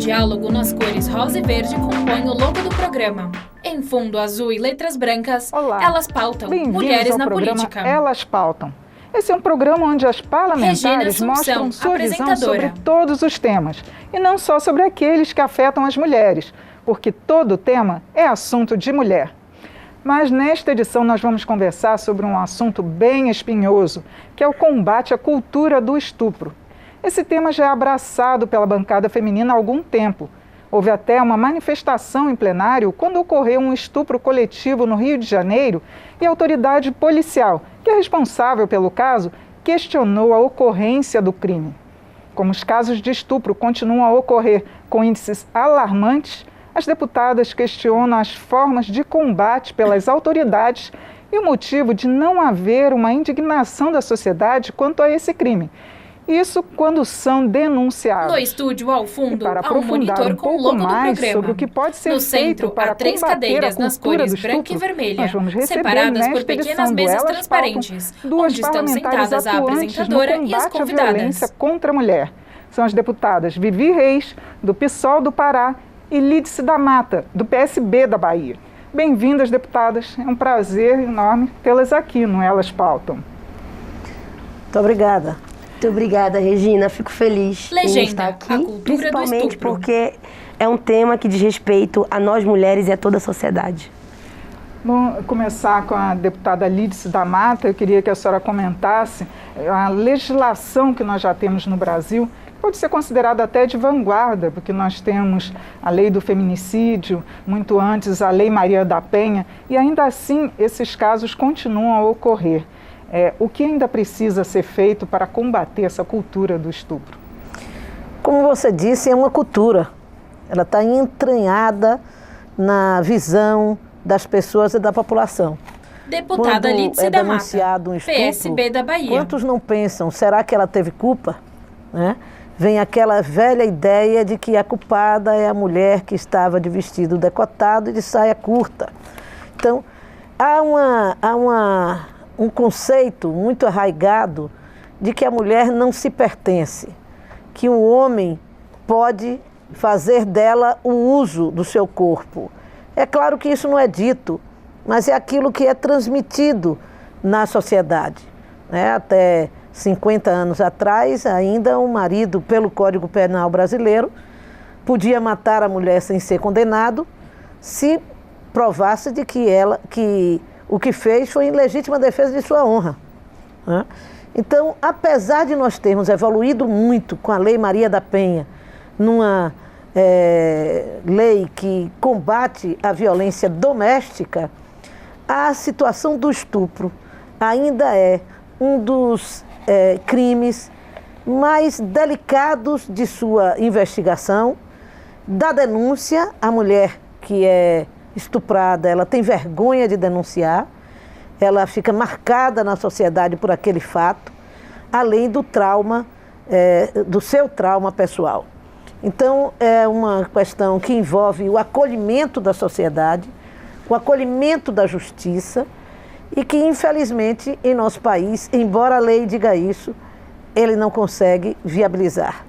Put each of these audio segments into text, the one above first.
diálogo nas cores rosa e verde compõe o logo do programa. Em fundo azul e letras brancas, Olá. Elas Pautam, Mulheres na Política. Elas Pautam. Esse é um programa onde as parlamentares mostram sua visão sobre todos os temas, e não só sobre aqueles que afetam as mulheres, porque todo tema é assunto de mulher. Mas nesta edição nós vamos conversar sobre um assunto bem espinhoso, que é o combate à cultura do estupro. Esse tema já é abraçado pela bancada feminina há algum tempo. Houve até uma manifestação em plenário quando ocorreu um estupro coletivo no Rio de Janeiro e a autoridade policial, que é responsável pelo caso, questionou a ocorrência do crime. Como os casos de estupro continuam a ocorrer com índices alarmantes, as deputadas questionam as formas de combate pelas autoridades e o motivo de não haver uma indignação da sociedade quanto a esse crime. Isso quando são denunciados. No estúdio, ao fundo, para há um monitor com o logo do programa. Sobre o que pode ser no feito centro, para há 3 cadeiras nas cores branca e vermelha, separadas por pequenas mesas transparentes, onde estão sentadas a apresentadora e as convidadas. Violência contra a mulher. São as deputadas Vivi Reis, do PSOL do Pará, e Lídice da Mata, do PSB da Bahia. Bem-vindas, deputadas. É um prazer enorme tê-las aqui no Elas Pautam. Muito obrigada. Muito obrigada, Regina. Fico feliz em estar aqui, a cultura principalmente do estupro. porque é um tema que diz respeito a nós mulheres e a toda a sociedade. Bom, começar com a deputada Lídice da Mata, eu queria que a senhora comentasse a legislação que nós já temos no Brasil, que pode ser considerada até de vanguarda, porque nós temos a lei do feminicídio, muito antes a lei Maria da Penha, e ainda assim esses casos continuam a ocorrer. O que ainda precisa ser feito para combater essa cultura do estupro? Como você disse, é uma cultura. Ela está entranhada na visão das pessoas e da população. Deputada Lídice da Mata, um estupro, PSB da Bahia. Quantos não pensam, será que ela teve culpa? Né? Vem aquela velha ideia de que a culpada é a mulher que estava de vestido decotado e de saia curta. Então, há um conceito muito arraigado de que a mulher não se pertence, que um homem pode fazer dela o uso do seu corpo. É claro que isso não é dito, mas é aquilo que é transmitido na sociedade. Né? Até 50 anos atrás, ainda um marido, pelo Código Penal brasileiro, podia matar a mulher sem ser condenado se provasse de que o que fez foi em legítima defesa de sua honra. Né? Então, apesar de nós termos evoluído muito com a Lei Maria da Penha, numa lei que combate a violência doméstica, a situação do estupro ainda é um dos crimes mais delicados de sua investigação, da denúncia. A mulher que é estuprada, ela tem vergonha de denunciar, ela fica marcada na sociedade por aquele fato, além do trauma, do seu trauma pessoal. Então, é uma questão que envolve o acolhimento da sociedade, o acolhimento da justiça, e que, infelizmente, em nosso país, embora a lei diga isso, ele não consegue viabilizar.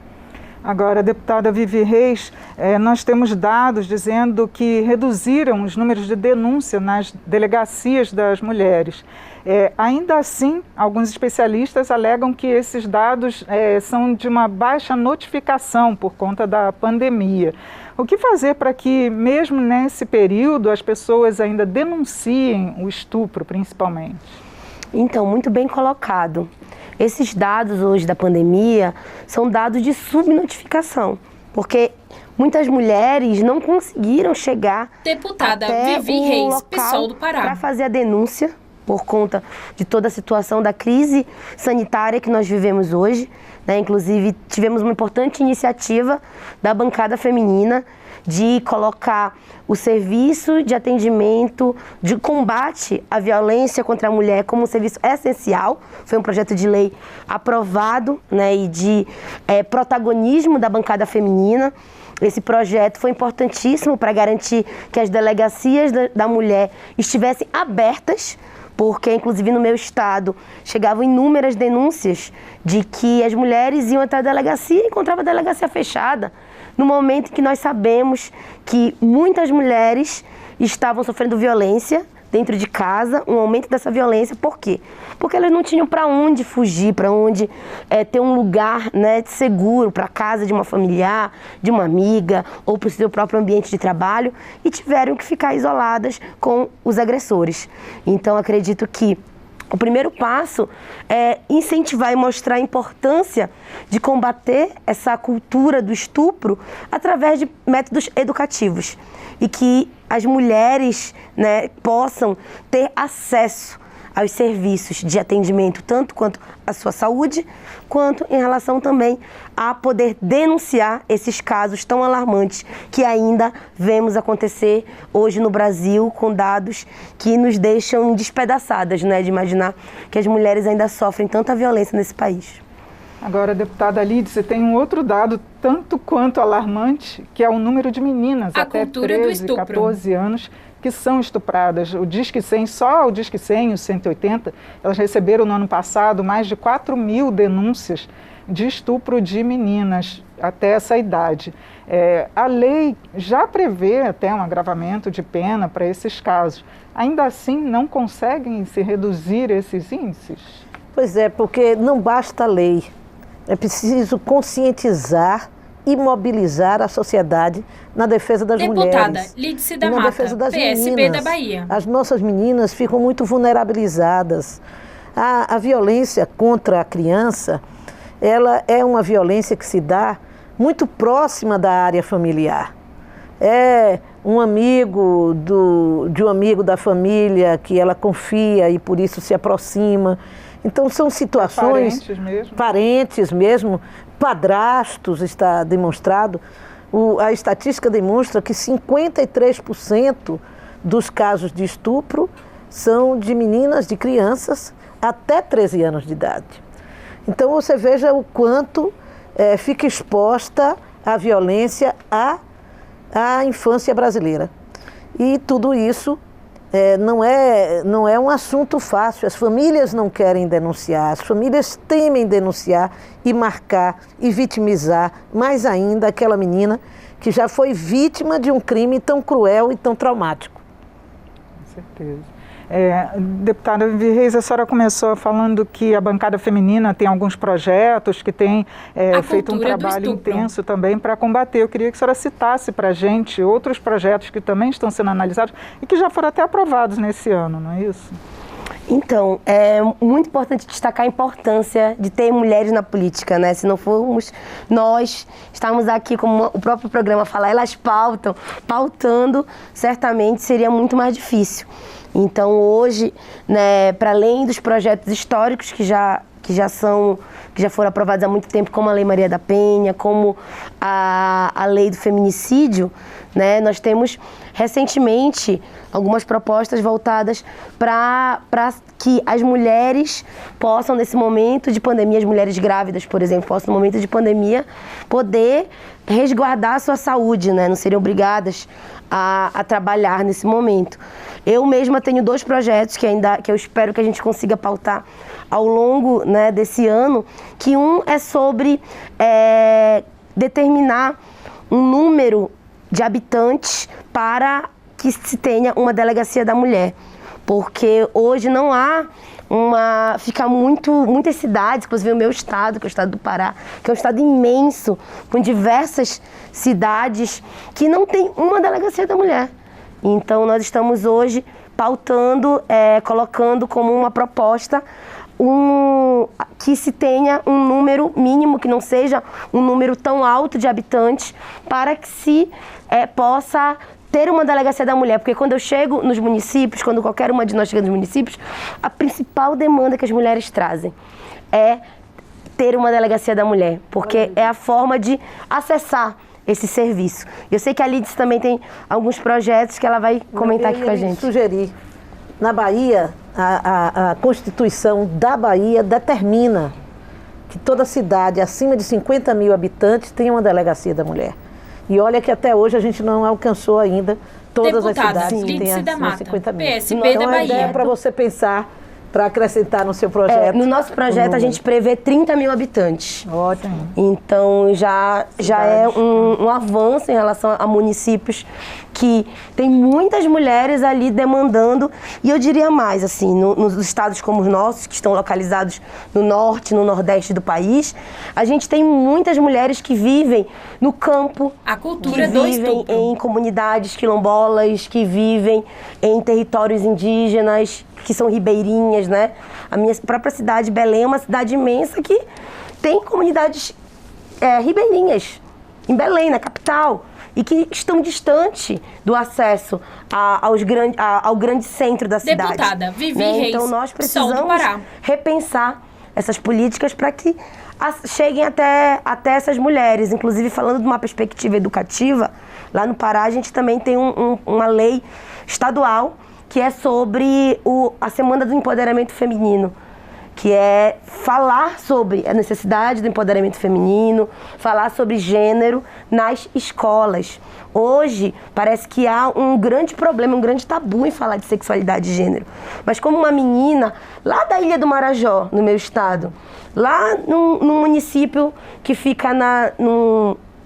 Agora, deputada Vivi Reis, nós temos dados dizendo que reduziram os números de denúncia nas delegacias das mulheres. Ainda assim, alguns especialistas alegam que esses dados são de uma baixa notificação por conta da pandemia. O que fazer para que, mesmo nesse período, as pessoas ainda denunciem o estupro, principalmente? Então, muito bem colocado. Esses dados hoje da pandemia são dados de subnotificação, porque muitas mulheres não conseguiram chegar Deputada até Vivi Reis, PSOL do Pará, para fazer a denúncia por conta de toda a situação da crise sanitária que nós vivemos hoje. Inclusive, tivemos uma importante iniciativa da bancada feminina de colocar o serviço de atendimento, de combate à violência contra a mulher como um serviço essencial. Foi um projeto de lei aprovado, e de protagonismo da bancada feminina. Esse projeto foi importantíssimo para garantir que as delegacias da mulher estivessem abertas, porque, inclusive, no meu estado, chegavam inúmeras denúncias de que as mulheres iam até a delegacia e encontravam a delegacia fechada. no momento em que nós sabemos que muitas mulheres estavam sofrendo violência dentro de casa, um aumento dessa violência. Por quê? Porque elas não tinham para onde fugir, para onde ter um lugar, né, seguro para a casa de uma familiar, de uma amiga ou para o seu próprio ambiente de trabalho, e tiveram que ficar isoladas com os agressores. Então, acredito que o primeiro passo é incentivar e mostrar a importância de combater essa cultura do estupro através de métodos educativos e que as mulheres, né, possam ter acesso aos serviços de atendimento, tanto quanto à sua saúde, quanto em relação também a poder denunciar esses casos tão alarmantes que ainda vemos acontecer hoje no Brasil, com dados que nos deixam despedaçadas, né, de imaginar que as mulheres ainda sofrem tanta violência nesse país. Agora, deputada Lídice, tem um outro dado tanto quanto alarmante, que é o número de meninas até 13, 14 anos que são estupradas. O Disque 100, só o Disque 100, o 180, elas receberam no ano passado mais de 4.000 denúncias de estupro de meninas até essa idade. A lei já prevê até um agravamento de pena para esses casos. Ainda assim, não conseguem se reduzir esses índices? Pois é, porque não basta a lei. É preciso conscientizar e mobilizar a sociedade na defesa das mulheres. Deputada Lídice da Mata, PSB meninas. da Bahia. As nossas meninas ficam muito vulnerabilizadas. A violência contra a criança, ela é uma violência que se dá muito próxima da área familiar. É um amigo de um amigo da família que ela confia e por isso se aproxima. Então são situações... Parentes mesmo. Padrastos, está demonstrado. A estatística demonstra que 53% dos casos de estupro são de meninas, de crianças, até 13 anos de idade. Então você veja o quanto fica exposta a violência à infância brasileira. E tudo isso não é um assunto fácil. As famílias não querem denunciar, as famílias temem denunciar e marcar e vitimizar mais ainda aquela menina que já foi vítima de um crime tão cruel e tão traumático. Com certeza. Deputada Vivi Reis, a senhora começou falando que a bancada feminina tem alguns projetos que tem feito um trabalho intenso também para combater. Eu queria que a senhora citasse para a gente outros projetos que também estão sendo analisados e que já foram até aprovados nesse ano, não é isso? Então, é muito importante destacar a importância de ter mulheres na política, né? Se não formos nós, estamos aqui, como o próprio programa fala, elas pautando, certamente seria muito mais difícil. Então, hoje, né, para além dos projetos históricos que já foram aprovados há muito tempo, como a Lei Maria da Penha, como a Lei do Feminicídio, né, nós temos recentemente algumas propostas voltadas para que as mulheres possam, nesse momento de pandemia, as mulheres grávidas, por exemplo, possam, no momento de pandemia, poder resguardar a sua saúde, né, não serem obrigadas a trabalhar nesse momento. Eu mesma tenho 2 projetos que eu espero que a gente consiga pautar ao longo, né, desse ano, que um é sobre determinar um número de habitantes para que se tenha uma delegacia da mulher. Porque hoje não há muitas cidades, inclusive o meu estado, que é o estado do Pará, que é um estado imenso, com diversas cidades que não tem uma delegacia da mulher. Então nós estamos hoje pautando, colocando como uma proposta que se tenha um número mínimo, que não seja um número tão alto de habitantes, para que se possa ter uma delegacia da mulher. Porque quando eu chego nos municípios, quando qualquer uma de nós chega nos municípios, a principal demanda que as mulheres trazem é ter uma delegacia da mulher, porque é a forma de acessar esse serviço. Eu sei que a Lídice também tem alguns projetos que ela vai comentar aqui com a gente. Sugerir. Na Bahia, a Constituição da Bahia determina que toda cidade acima de 50.000 habitantes tenha uma delegacia da mulher. E olha que até hoje a gente não alcançou ainda todas as cidades que têm acima de 50.000. PSB da Bahia. É para você pensar para acrescentar no seu projeto? No nosso projeto a gente prevê 30 mil habitantes. Ótimo. Então já é um avanço em relação a municípios que tem muitas mulheres ali demandando, e eu diria mais, assim, nos estados como os nossos, que estão localizados no norte, no nordeste do país, a gente tem muitas mulheres que vivem no campo, a cultura que vivem em comunidades quilombolas, que vivem em territórios indígenas, que são ribeirinhas, né? A minha própria cidade, Belém, é uma cidade imensa que tem comunidades ribeirinhas, em Belém, na capital, e que estão distantes do acesso ao grande centro da cidade. Deputada Vivi Reis, então nós precisamos repensar essas políticas para que cheguem até essas mulheres. Inclusive, falando de uma perspectiva educativa, lá no Pará a gente também tem uma lei estadual que é sobre a Semana do Empoderamento Feminino, que é falar sobre a necessidade do empoderamento feminino, falar sobre gênero nas escolas. Hoje, parece que há um grande problema, um grande tabu em falar de sexualidade e gênero. Mas como uma menina lá da Ilha do Marajó, no meu estado, lá num município que fica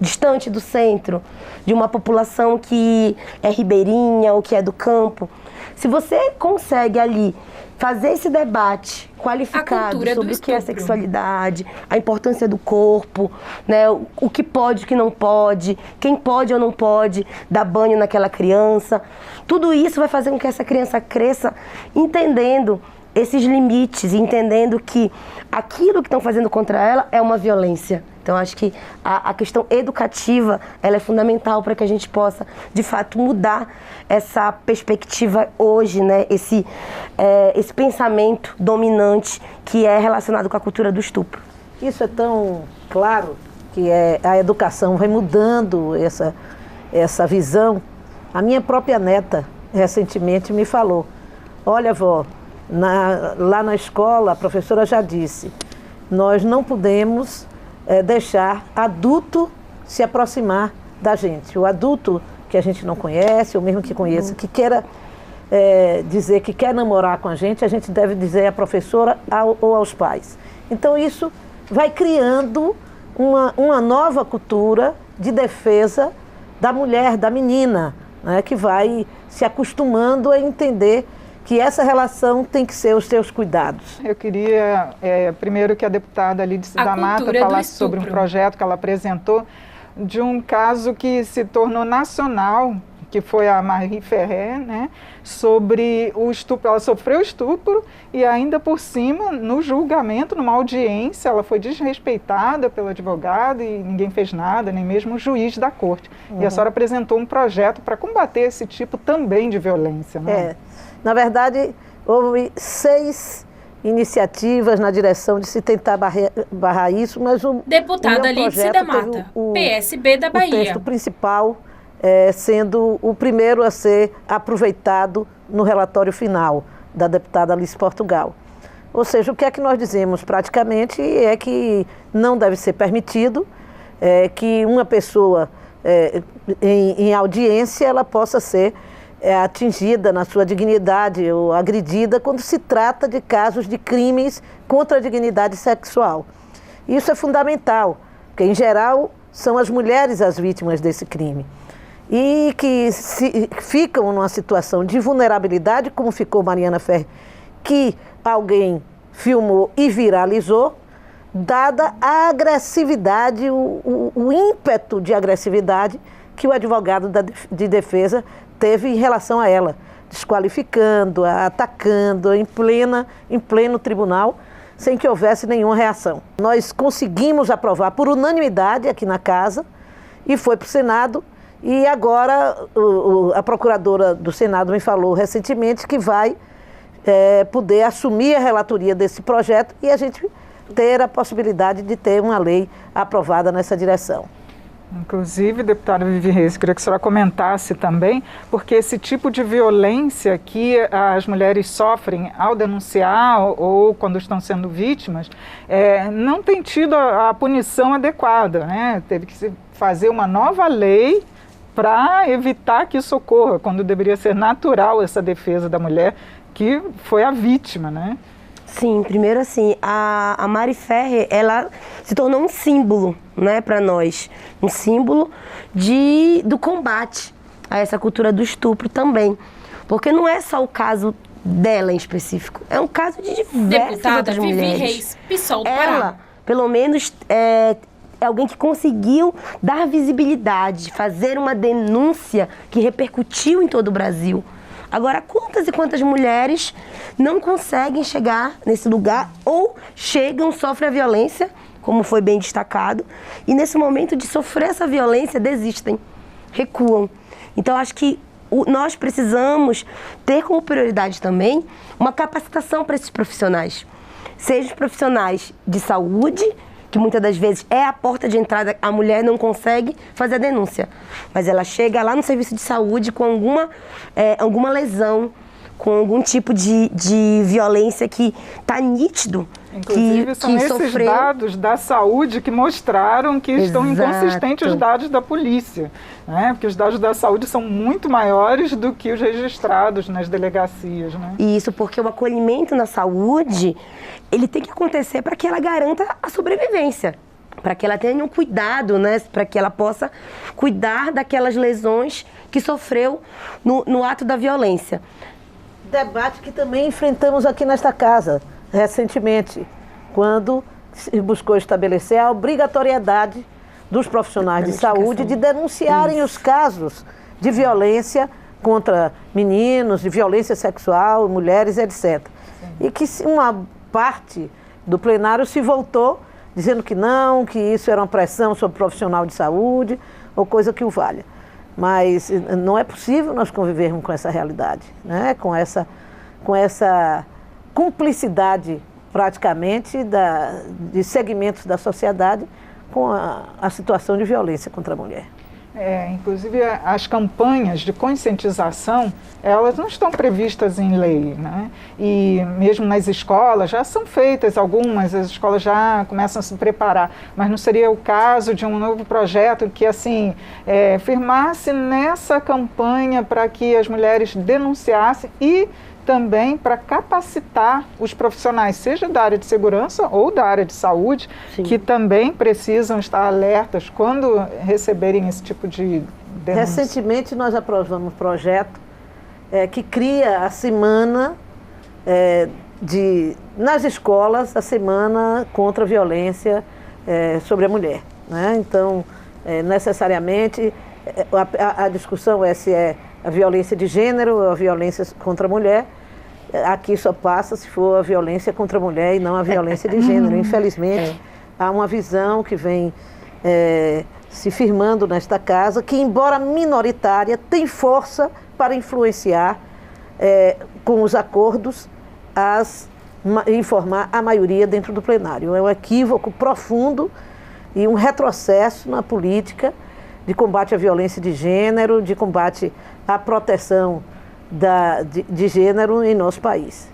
distante do centro, de uma população que é ribeirinha ou que é do campo, se você consegue ali fazer esse debate qualificado sobre o que é sexualidade, a importância do corpo, né, o que pode, o que não pode, quem pode ou não pode dar banho naquela criança, tudo isso vai fazer com que essa criança cresça entendendo esses limites, entendendo que aquilo que estão fazendo contra ela é uma violência. Então, acho que a questão educativa ela é fundamental para que a gente possa, de fato, mudar essa perspectiva hoje, né? Esse pensamento dominante que é relacionado com a cultura do estupro. Isso é tão claro que a educação vai mudando essa visão. A minha própria neta, recentemente, me falou, olha, vó, lá na escola, a professora já disse, nós não podemos deixar adulto se aproximar da gente. O adulto que a gente não conhece, ou mesmo que conheça, que queira dizer que quer namorar com a gente deve dizer à professora ou aos pais. Então isso vai criando uma nova cultura de defesa da mulher, da menina, né, que vai se acostumando a entender que essa relação tem que ser os seus cuidados. Eu queria, primeiro, que a deputada Lídice da Mata falasse sobre um projeto que ela apresentou de um caso que se tornou nacional, que foi a Marie Ferrer, né, sobre o estupro. Ela sofreu estupro e ainda por cima, no julgamento, numa audiência, ela foi desrespeitada pelo advogado e ninguém fez nada, nem mesmo o juiz da corte. E a senhora apresentou um projeto para combater esse tipo também de violência, né? Na verdade, houve 6 iniciativas na direção de se tentar barrar isso, mas o Deputada Lídice da Mata, PSB da Bahia. O texto principal sendo o primeiro a ser aproveitado no relatório final da deputada Alice Portugal. Ou seja, o que é que nós dizemos praticamente é que não deve ser permitido que uma pessoa em audiência ela possa ser atingida na sua dignidade ou agredida quando se trata de casos de crimes contra a dignidade sexual. Isso é fundamental, porque em geral são as mulheres as vítimas desse crime e que ficam numa situação de vulnerabilidade, como ficou Mariana Ferrer, que alguém filmou e viralizou, dada a agressividade, o ímpeto de agressividade que o advogado de defesa teve em relação a ela, desqualificando, atacando em pleno tribunal, sem que houvesse nenhuma reação. Nós conseguimos aprovar por unanimidade aqui na casa e foi para o Senado, e agora a procuradora do Senado me falou recentemente que vai poder assumir a relatoria desse projeto e a gente ter a possibilidade de ter uma lei aprovada nessa direção. Inclusive, deputada Vivi Reis, queria que a senhora comentasse também, porque esse tipo de violência que as mulheres sofrem ao denunciar ou quando estão sendo vítimas, não tem tido a punição adequada, né? Teve que se fazer uma nova lei para evitar que isso ocorra, quando deveria ser natural essa defesa da mulher que foi a vítima, né? Sim, primeiro assim, a Mari Ferrer, ela se tornou um símbolo, né, para nós. Um símbolo do combate a essa cultura do estupro também. Porque não é só o caso dela em específico, é um caso de diversas outras mulheres. Vivi Reis, PSOL do Pará. Ela, pelo menos, é alguém que conseguiu dar visibilidade, fazer uma denúncia que repercutiu em todo o Brasil. Agora, quantas e quantas mulheres não conseguem chegar nesse lugar ou chegam, sofrem a violência, como foi bem destacado, e nesse momento de sofrer essa violência desistem, recuam. Então, acho que nós precisamos ter como prioridade também uma capacitação para esses profissionais. Sejam os profissionais de saúde, que muitas das vezes é a porta de entrada, a mulher não consegue fazer a denúncia. Mas ela chega lá no serviço de saúde com alguma lesão, com algum tipo de violência que está nítido. Inclusive, são esses sofreu. dados da saúde que mostraram que estão inconsistentes os dados da polícia, né? Porque os dados da saúde são muito maiores do que os registrados nas delegacias, né? Isso, porque o acolhimento na saúde, ele tem que acontecer para que ela garanta a sobrevivência, para que ela tenha um cuidado, né? Para que ela possa cuidar daquelas lesões que sofreu no ato da violência. Debate que também enfrentamos aqui nesta casa, recentemente, quando se buscou estabelecer a obrigatoriedade dos profissionais de saúde de denunciarem os casos de violência contra meninos, de violência sexual, mulheres, etc. E que uma parte do plenário se voltou dizendo que não, que isso era uma pressão sobre o profissional de saúde ou coisa que o valha. Mas não é possível nós convivermos com essa realidade, né? Com essa cumplicidade, praticamente, de segmentos da sociedade com a situação de violência contra a mulher. Inclusive, as campanhas de conscientização, elas não estão previstas em lei, né? E mesmo nas escolas, já são feitas algumas, as escolas já começam a se preparar, mas não seria o caso de um novo projeto que, assim, firmasse nessa campanha para que as mulheres denunciassem e também para capacitar os profissionais, seja da área de segurança ou da área de saúde, sim, que também precisam estar alertas quando receberem esse tipo de denúncia. Recentemente nós aprovamos um projeto que cria a semana nas escolas, a semana contra a violência sobre a mulher, né? Então, necessariamente, a discussão se é a violência de gênero ou a violência contra a mulher. Aqui só passa se for a violência contra a mulher e não a violência de gênero. Infelizmente, há uma visão que vem se firmando nesta casa, que, embora minoritária, tem força para influenciar com os acordos, informar a maioria dentro do plenário. É um equívoco profundo e um retrocesso na política de combate à violência de gênero, de combate à proteção de gênero em nosso país.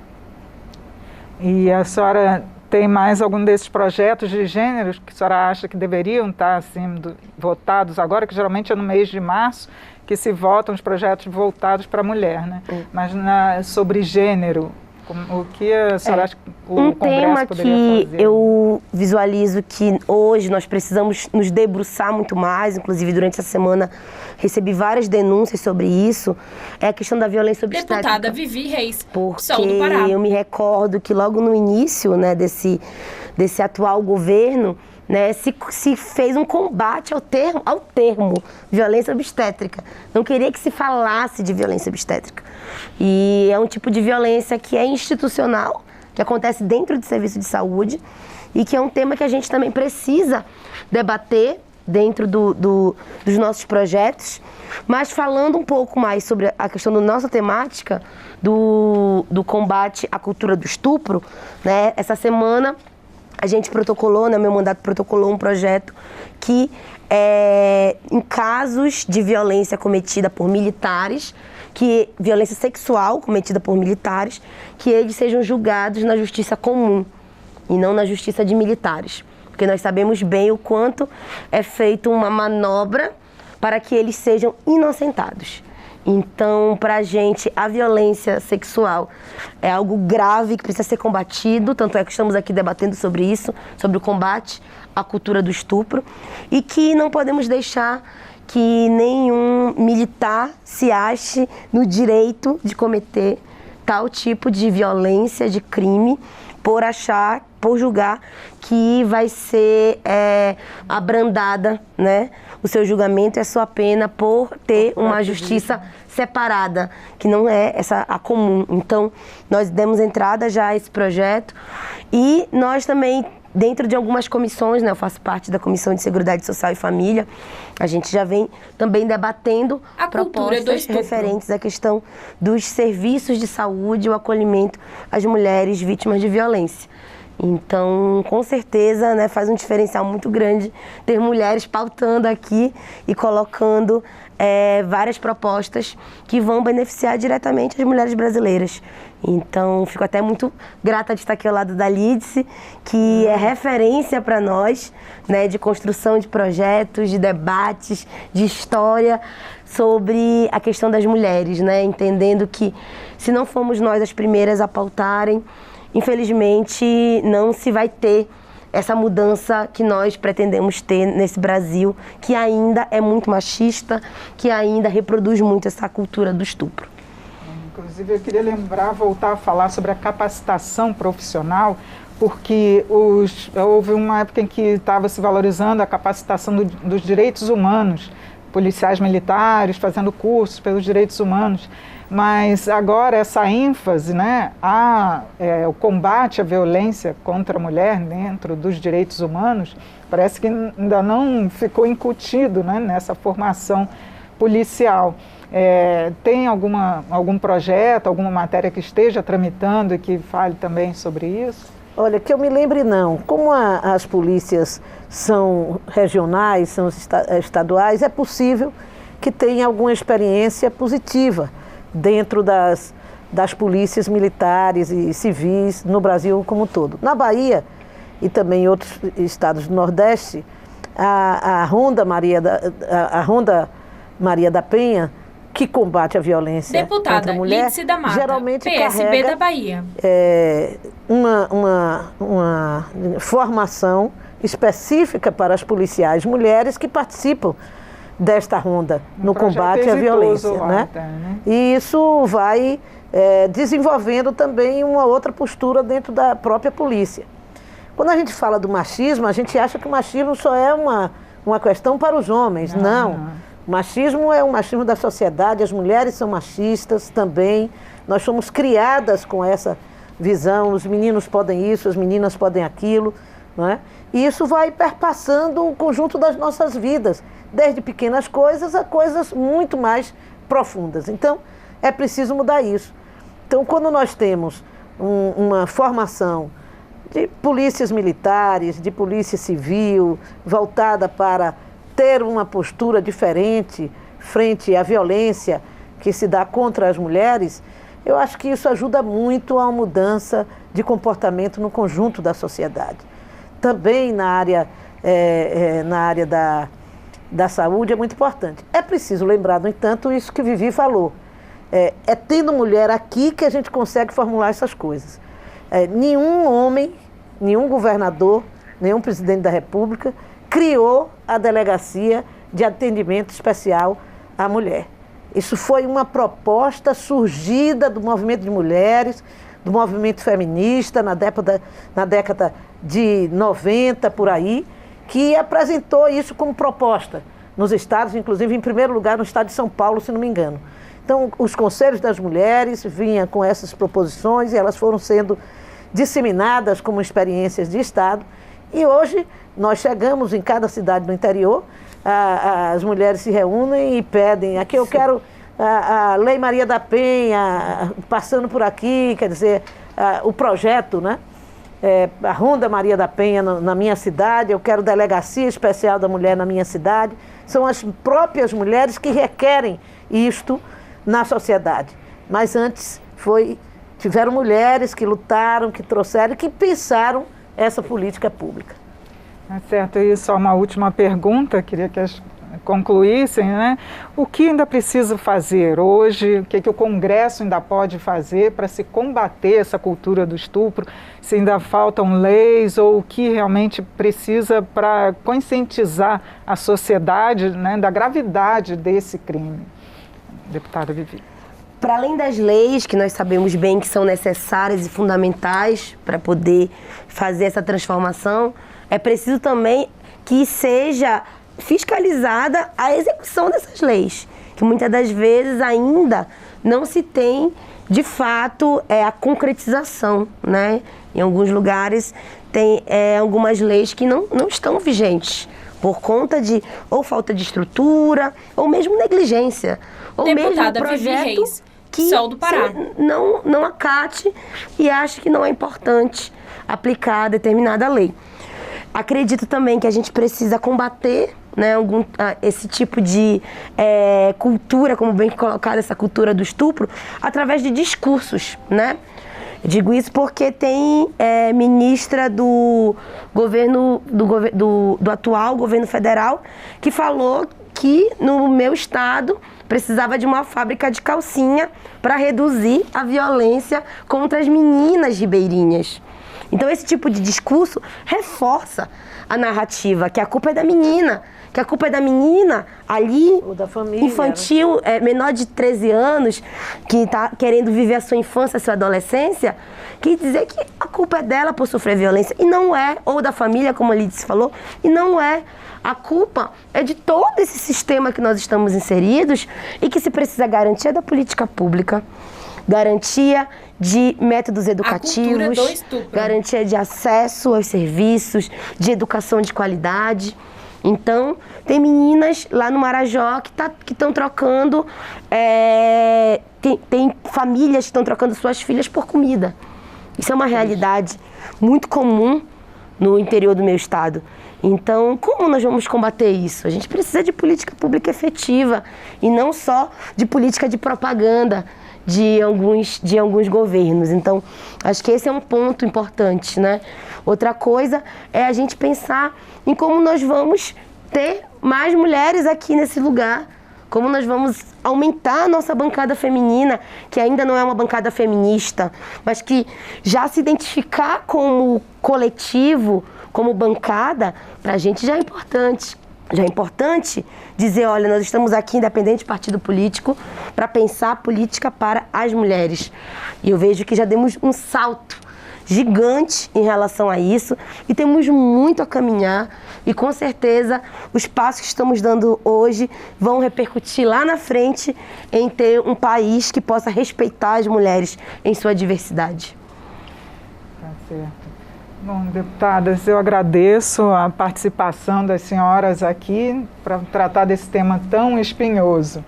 E a senhora tem mais algum desses projetos de gêneros que a senhora acha que deveriam estar sendo votados agora, que geralmente é no mês de março que se votam os projetos voltados para a mulher, né? Mas sobre gênero, o que a senhora acha que o Congresso poderia fazer? Um tema que eu visualizo que hoje nós precisamos nos debruçar muito mais, inclusive durante essa semana recebi várias denúncias sobre isso, é a questão da violência obstétrica. Deputada Vivi Reis, PSOL do Pará. Eu me recordo que logo no início, né, desse atual governo, né, se fez um combate ao termo violência obstétrica. Não queria que se falasse de violência obstétrica. E é um tipo de violência que é institucional, que acontece dentro do serviço de saúde e que é um tema que a gente também precisa debater dentro dos nossos projetos. Mas falando um pouco mais sobre a questão da nossa temática do combate à cultura do estupro, né, essa semana a gente protocolou, né, meu mandato protocolou um projeto que, em casos de violência cometida por militares, violência sexual cometida por militares, que eles sejam julgados na justiça comum e não na justiça de militares. Porque nós sabemos bem o quanto é feita uma manobra para que eles sejam inocentados. Então, para a gente, a violência sexual é algo grave que precisa ser combatido, tanto é que estamos aqui debatendo sobre isso, sobre o combate à cultura do estupro, e que não podemos deixar que nenhum militar se ache no direito de cometer tal tipo de violência, de crime, por julgar que vai ser abrandada, né, o seu julgamento e a sua pena por ter uma justiça separada, que não é a comum. Então, nós demos entrada já a esse projeto e nós também, dentro de algumas comissões, né, eu faço parte da Comissão de Seguridade Social e Família, a gente já vem também debatendo propostas referentes à questão dos serviços de saúde e o acolhimento às mulheres vítimas de violência. Então, com certeza, né, faz um diferencial muito grande ter mulheres pautando aqui e colocando várias propostas que vão beneficiar diretamente as mulheres brasileiras. Então, fico até muito grata de estar aqui ao lado da Lídice, que é referência para nós, né, de construção de projetos, de debates, de história sobre a questão das mulheres, né, entendendo que se não formos nós as primeiras a pautarem, infelizmente não se vai ter essa mudança que nós pretendemos ter nesse Brasil, que ainda é muito machista, que ainda reproduz muito essa cultura do estupro. Inclusive, eu queria voltar a falar sobre a capacitação profissional, porque houve uma época em que estava se valorizando a capacitação dos direitos humanos, policiais militares fazendo cursos pelos direitos humanos, mas agora essa ênfase, né, o combate à violência contra a mulher dentro dos direitos humanos, parece que ainda não ficou incutido, né, nessa formação policial. Tem algum projeto, alguma matéria que esteja tramitando e que fale também sobre isso? Olha, que eu me lembre não. Como as polícias são regionais, são estaduais, é possível que tenha alguma experiência positiva dentro das polícias militares e civis no Brasil como um todo. Na Bahia e também em outros estados do Nordeste, a Ronda Maria da Penha, que combate a violência contra a mulher, Lídice da Mata, geralmente PSB carrega da Bahia. uma formação específica para as policiais mulheres que participam desta ronda no combate à violência, né? E isso vai desenvolvendo também uma outra postura dentro da própria polícia. Quando a gente fala do machismo, a gente acha que o machismo só é uma questão para os homens. Não. O machismo é um machismo da sociedade, as mulheres são machistas também. Nós somos criadas com essa visão, os meninos podem isso, as meninas podem aquilo, não é? E isso vai perpassando o conjunto das nossas vidas, desde pequenas coisas a coisas muito mais profundas. Então, é preciso mudar isso. Então, quando nós temos uma formação de polícias militares, de polícia civil, voltada para ter uma postura diferente frente à violência que se dá contra as mulheres, eu acho que isso ajuda muito a uma mudança de comportamento no conjunto da sociedade. Também na área da saúde é muito importante. É preciso lembrar, no entanto, isso que Vivi falou. É tendo mulher aqui que a gente consegue formular essas coisas. Nenhum homem, nenhum governador, nenhum presidente da República criou a Delegacia de Atendimento Especial à Mulher. Isso foi uma proposta surgida do movimento de mulheres, do movimento feminista na década de 90, por aí, que apresentou isso como proposta nos estados, inclusive em primeiro lugar no estado de São Paulo, se não me engano. Então, os conselhos das mulheres vinham com essas proposições e elas foram sendo disseminadas como experiências de estado. E hoje nós chegamos em cada cidade do interior, as mulheres se reúnem e pedem, aqui eu quero a Lei Maria da Penha, passando por aqui, quer dizer, o projeto, né? A Ronda Maria da Penha na minha cidade, eu quero Delegacia Especial da Mulher na minha cidade. São as próprias mulheres que requerem isto na sociedade. Mas antes tiveram mulheres que lutaram, que trouxeram, que pensaram essa política pública. Certo, e só uma última pergunta, queria que as concluíssem, né, o que ainda precisa fazer hoje, o que o Congresso ainda pode fazer para se combater essa cultura do estupro, se ainda faltam leis ou o que realmente precisa para conscientizar a sociedade, né, da gravidade desse crime. Deputada Vivi. Para além das leis, que nós sabemos bem que são necessárias e fundamentais para poder fazer essa transformação, é preciso também que seja fiscalizada a execução dessas leis, que muitas das vezes ainda não se tem, de fato, a concretização, né? Em alguns lugares tem algumas leis que não estão vigentes, por conta de ou falta de estrutura, ou mesmo negligência, ou Deputada mesmo projeto Vivi Reis, que Sol do Pará. não acate e acha que não é importante aplicar determinada lei. Acredito também que a gente precisa combater, né, esse tipo de cultura, como bem colocado, essa cultura do estupro, através de discursos, né? Eu digo isso porque tem ministra do governo do atual governo federal que falou que no meu estado precisava de uma fábrica de calcinha para reduzir a violência contra as meninas ribeirinhas. Então esse tipo de discurso reforça a narrativa, que a culpa é da menina, que a culpa é da menina ali, ou da família, infantil, menor de 13 anos, que está querendo viver a sua infância, a sua adolescência, que dizer que a culpa é dela por sofrer violência, e não é, ou da família, como a Lídice falou, e não é. A culpa é de todo esse sistema que nós estamos inseridos e que se precisa garantia da política pública, garantia de métodos educativos, garantia de acesso aos serviços, de educação de qualidade. Então, tem meninas lá no Marajó que estão trocando, tem famílias que estão trocando suas filhas por comida. Isso é uma realidade muito comum no interior do meu estado. Então, como nós vamos combater isso? A gente precisa de política pública efetiva e não só de política de propaganda de alguns governos. Então, acho que esse é um ponto importante, né? Outra coisa é a gente pensar em como nós vamos ter mais mulheres aqui nesse lugar, como nós vamos aumentar a nossa bancada feminina, que ainda não é uma bancada feminista, mas que já se identificar como coletivo, como bancada, para a gente já é importante. Já é importante dizer, olha, nós estamos aqui, independente de partido político, para pensar a política para as mulheres. E eu vejo que já demos um salto gigante em relação a isso e temos muito a caminhar e com certeza os passos que estamos dando hoje vão repercutir lá na frente em ter um país que possa respeitar as mulheres em sua diversidade. Tá certo. Bom, deputadas, eu agradeço a participação das senhoras aqui para tratar desse tema tão espinhoso.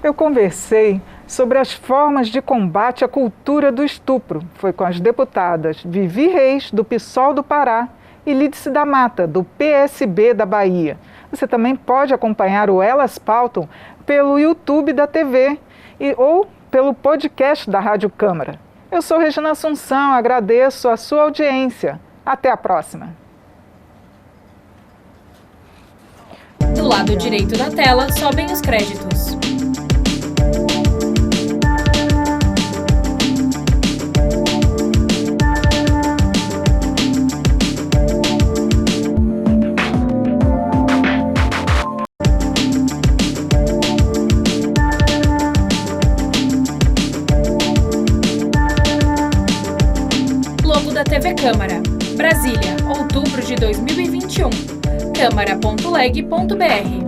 Eu conversei sobre as formas de combate à cultura do estupro. Foi com as deputadas Vivi Reis, do PSOL do Pará, e Lídice da Mata, do PSB da Bahia. Você também pode acompanhar o Elas Pautam pelo YouTube da TV ou pelo podcast da Rádio Câmara. Eu sou Regina Assunção, agradeço a sua audiência. Até a próxima. Do lado direito da tela, sobem os créditos. TV Câmara, Brasília, outubro de 2021. câmara.leg.br